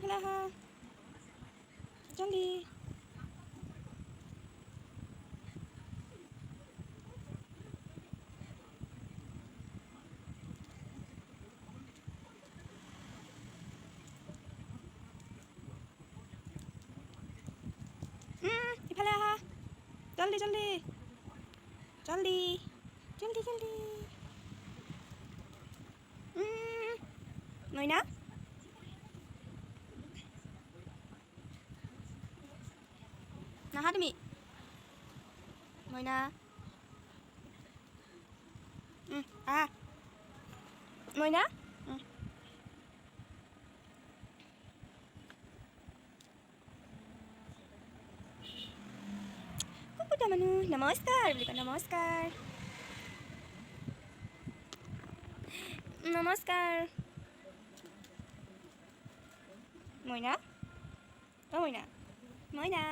ইফালে আহা জলদি ইফালে আহা জলদি জলদি জলদি জলদি জলদি মইনা নাহা তুমি মইনা আহা মইনা কুকুটা মানুহ নমস্কাৰ বুলি কয় নমস্কাৰ নমস্কাৰ মইনা অ' মইনা মইনা